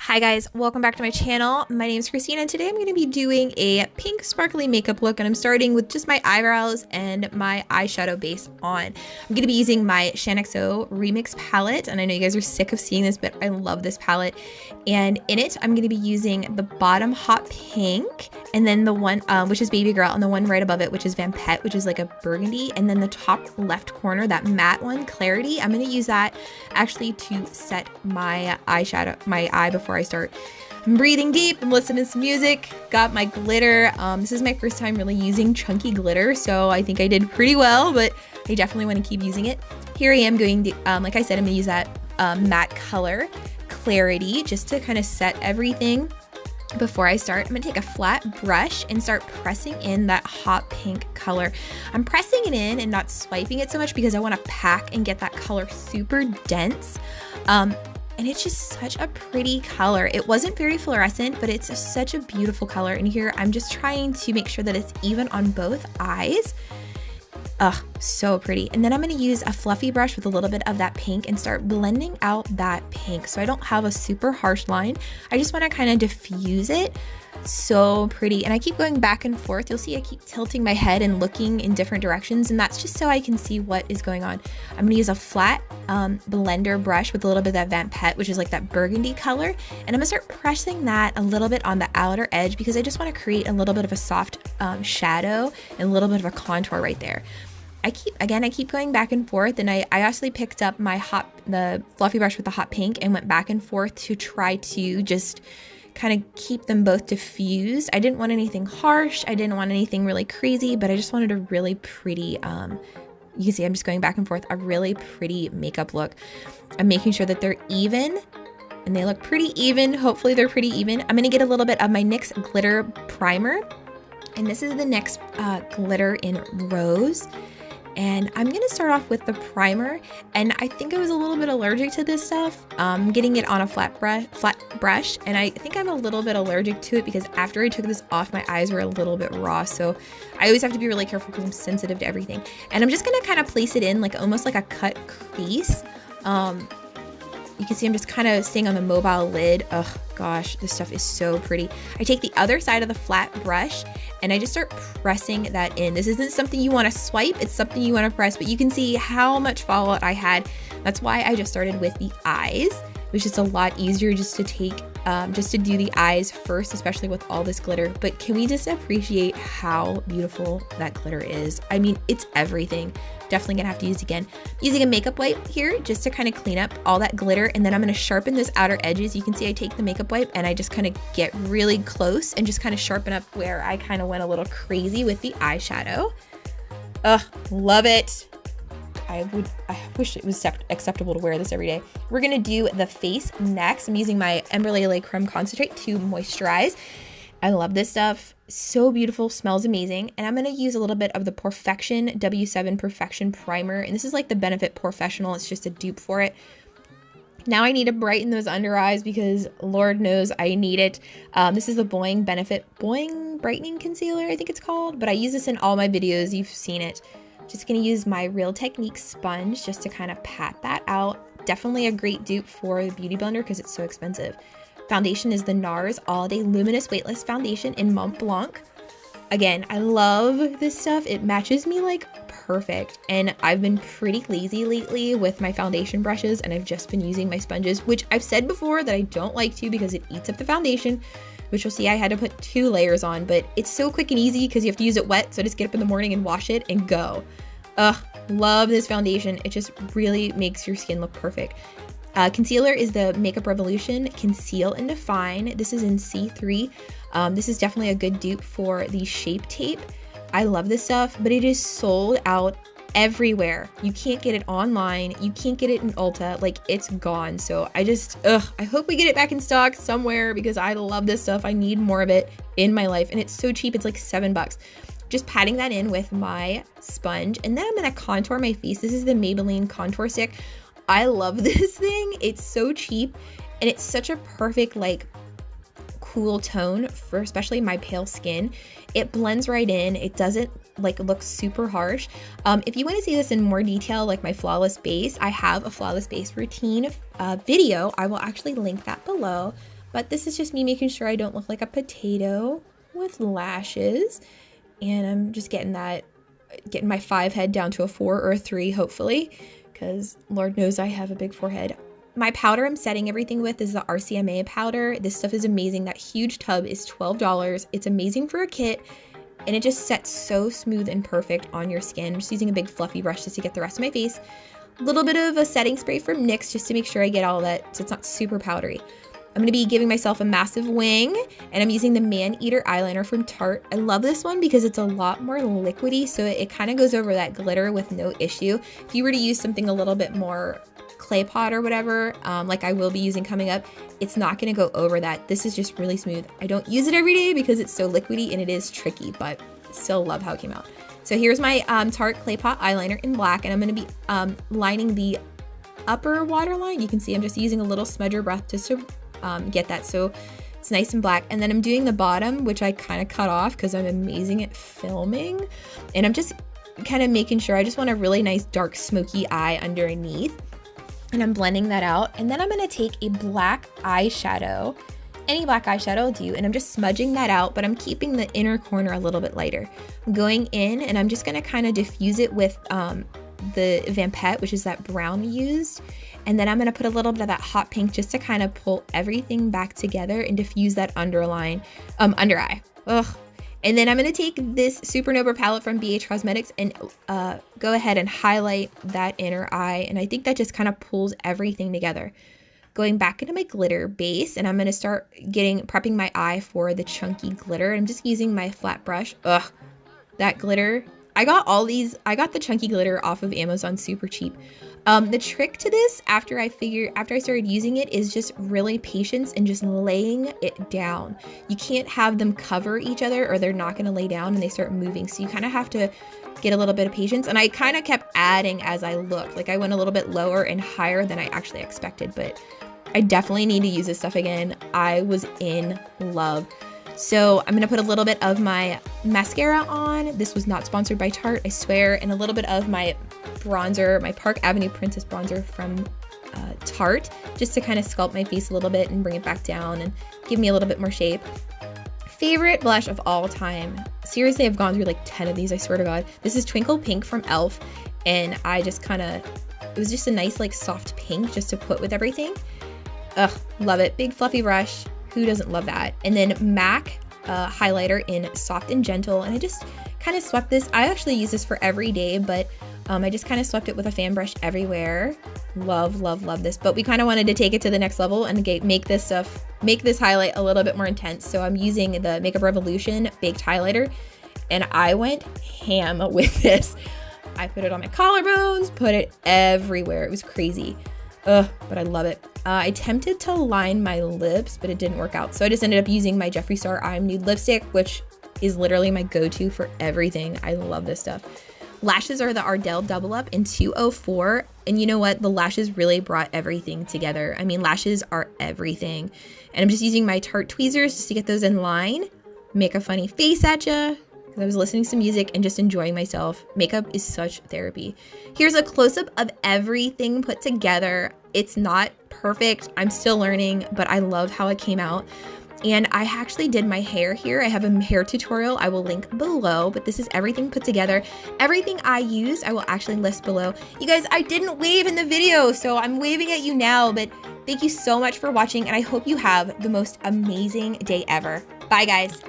Hi guys, welcome back to my channel. My name is Christina and today I'm going to be doing a pink sparkly makeup look, and I'm starting with just my eyebrows and my eyeshadow base on. I'm going to be using my XOXOXOX Remix palette, and I know you guys are sick of seeing this, but I love this palette. And in it, I'm going to be using the bottom hot pink, and then the one, which is Baby Girl, and the one right above it, which is Vampette, which is like a burgundy, and then the top left corner, that matte one, Clarity. I'm going to use that actually to set my eyeshadow, my eye before I start. I'm breathing deep, I'm listening to some music, got my glitter. This is my first time really using chunky glitter, so I think I did pretty well, but I definitely want to keep using it. Here I am going to, like I said, I'm going to use that matte color, Clarity, just to kind of set everything. Before I start, I'm going to take a flat brush and start pressing in that hot pink color. I'm pressing it in and not swiping it so much because I want to pack and get that color super dense. And it's just such a pretty color. It wasn't very fluorescent, but it's such a beautiful color. And here I'm just trying to make sure that it's even on both eyes. Ugh, so pretty. And then I'm going to use a fluffy brush with a little bit of that pink and start blending out that pink so I don't have a super harsh line. I just want to kind of diffuse it. So pretty. And I keep going back and forth. You'll see I keep tilting my head and looking in different directions, and that's just so I can see what is going on. I'm going to use a flat blender brush with a little bit of that Vampette, which is like that burgundy color, and I'm going to start pressing that a little bit on the outer edge because I just want to create a little bit of a soft shadow and a little bit of a contour right there. I keep going back and forth, and I actually picked up the fluffy brush with the hot pink and went back and forth to try to just kind of keep them both diffused. I didn't want anything harsh. I didn't want anything really crazy, but I just wanted a really pretty, you can see I'm just going back and forth, a really pretty makeup look. I'm making sure that they're even, and they look pretty even. Hopefully they're pretty even. I'm going to get a little bit of my NYX glitter primer, and this is the NYX glitter in Rose. And I'm going to start off with the primer, and I think I was a little bit allergic to this stuff. Getting it on a flat brush, and I think I'm a little bit allergic to it because after I took this off, my eyes were a little bit raw, so I always have to be really careful because I'm sensitive to everything. And I'm just going to kind of place it in like almost like a cut crease. You can see I'm just kind of staying on the mobile lid. Oh gosh, this stuff is so pretty. I take the other side of the flat brush and I just start pressing that in. This isn't something you want to swipe, it's something you want to press, but you can see how much fallout I had. That's why I just started with the eyes. It was just a lot easier just to do the eyes first, especially with all this glitter. But can we just appreciate how beautiful that glitter is? I mean, it's everything. Definitely gonna have to use it again. Using a makeup wipe here just to kind of clean up all that glitter, and then I'm gonna sharpen those outer edges. You can see I take the makeup wipe and I just kind of get really close and just kind of sharpen up where I kind of went a little crazy with the eyeshadow. Ugh, love it. I wish it was acceptable to wear this every day. We're gonna do the face next. I'm using my Embryolisse lait-crème concentrate to moisturize. I love this stuff. So beautiful, smells amazing. And I'm gonna use a little bit of the Porfection W7 Perfection Primer. And this is like the Benefit Professional. It's just a dupe for it. Now I need to brighten those under eyes because Lord knows I need it. This is the Boing Brightening Concealer, I think it's called. But I use this in all my videos. You've seen it. Just gonna use my Real Technique sponge just to kind of pat that out. Definitely a great dupe for the Beauty Blender because it's so expensive. Foundation is the NARS All Day Luminous Weightless Foundation in Mont Blanc. Again, I love this stuff. It matches me like perfect. And I've been pretty lazy lately with my foundation brushes, and I've just been using my sponges, which I've said before that I don't like to because it eats up the foundation, which you'll see I had to put 2 layers on, but it's so quick and easy because you have to use it wet. So I just get up in the morning and wash it and go. Ugh, love this foundation. It just really makes your skin look perfect. Concealer is the Makeup Revolution Conceal and Define. This is in C3. This is definitely a good dupe for the Shape Tape. I love this stuff, but it is sold out everywhere. You can't get it online. You can't get it in Ulta. Like, it's gone. So I hope we get it back in stock somewhere because I love this stuff. I need more of it in my life, and it's so cheap. It's like $7. Just patting that in with my sponge, and then I'm gonna contour my face. This is the Mabeline contour stick. I love this thing. It's so cheap, and it's such a perfect like cool tone for especially my pale skin. It blends right in. It doesn't like look super harsh. If you want to see this in more detail, like my flawless base, I have a flawless base routine video. I will actually link that below. But this is just me making sure I don't look like a potato with lashes. And I'm just getting my 5 head down to a 4 or a 3, hopefully, because Lord knows I have a big forehead. My powder I'm setting everything with is the RCMA powder. This stuff is amazing. That huge tub is $12. It's amazing for a kit, and it just sets so smooth and perfect on your skin. I'm just using a big fluffy brush just to get the rest of my face. A little bit of a setting spray from NYX just to make sure I get all that so it's not super powdery. I'm going to be giving myself a massive wing, and I'm using the Man Eater eyeliner from Tarte. I love this one because it's a lot more liquidy, so it kind of goes over that glitter with no issue. If you were to use something a little bit more clay pot or whatever, like I will be using coming up, it's not going to go over that. This is just really smooth. I don't use it every day because it's so liquidy and it is tricky, but still love how it came out. So here's my Tarte Clay Pot eyeliner in black, and I'm going to be lining the upper waterline. You can see I'm just using a little smudger brush just to get that so it's nice and black. And then I'm doing the bottom, which I kind of cut off because I'm amazing at filming, and I'm just kind of making sure I just want a really nice dark smoky eye underneath, and I'm blending that out. And then I'm going to take a black eyeshadow, any black eyeshadow will do, and I'm just smudging that out, but I'm keeping the inner corner a little bit lighter. I'm going in and I'm just going to kind of diffuse it with the Vampette, which is that brown we used. And then I'm going to put a little bit of that hot pink just to kind of pull everything back together and diffuse that under eye. Ugh. And then I'm going to take this Supernova palette from BH Cosmetics and go ahead and highlight that inner eye. And I think that just kind of pulls everything together. Going back into my glitter base, and I'm going to start prepping my eye for the chunky glitter. I'm just using my flat brush. Ugh, that glitter. I got the chunky glitter off of Amazon super cheap. The trick to this, after I started using it, is just really patience and just laying it down. You can't have them cover each other or they're not going to lay down and they start moving. So you kind of have to get a little bit of patience. And I kind of kept adding as I looked. Like I went a little bit lower and higher than I actually expected, but I definitely need to use this stuff again. I was in love. So I'm going to put a little bit of my mascara on. This was not sponsored by Tarte, I swear. And a little bit of my bronzer, my Park Avenue Princess bronzer from Tarte, just to kind of sculpt my face a little bit and bring it back down and give me a little bit more shape. Favorite blush of all time. Seriously, I've gone through like 10 of these, I swear to God. This is Twinkle Pink from e.l.f. And I just it was just a nice like soft pink just to put with everything. Ugh, love it. Big fluffy brush. Who doesn't love that? And then MAC highlighter in Soft and Gentle. And I just kind of swept this. I actually use this for every day, but I just kind of swept it with a fan brush everywhere. Love, love, love this. But we kind of wanted to take it to the next level and make this highlight a little bit more intense. So I'm using the Makeup Revolution Baked Highlighter, and I went ham with this. I put it on my collarbones, put it everywhere. It was crazy. Ugh, but I love it. I attempted to line my lips, but it didn't work out. So I just ended up using my Jeffree Star I'm Nude lipstick, which is literally my go-to for everything. I love this stuff. Lashes are the Ardell Double Up in 204. And you know what? The lashes really brought everything together. I mean, lashes are everything. And I'm just using my Tarte tweezers just to get those in line. Make a funny face at ya. Because I was listening to some music and just enjoying myself. Makeup is such therapy. Here's a close-up of everything put together. It's not perfect. I'm still learning, but I love how it came out. And I actually did my hair here. I have a hair tutorial I will link below, but this is everything put together. Everything I use, I will actually list below. You guys, I didn't wave in the video, so I'm waving at you now, but thank you so much for watching, and I hope you have the most amazing day ever. Bye, guys.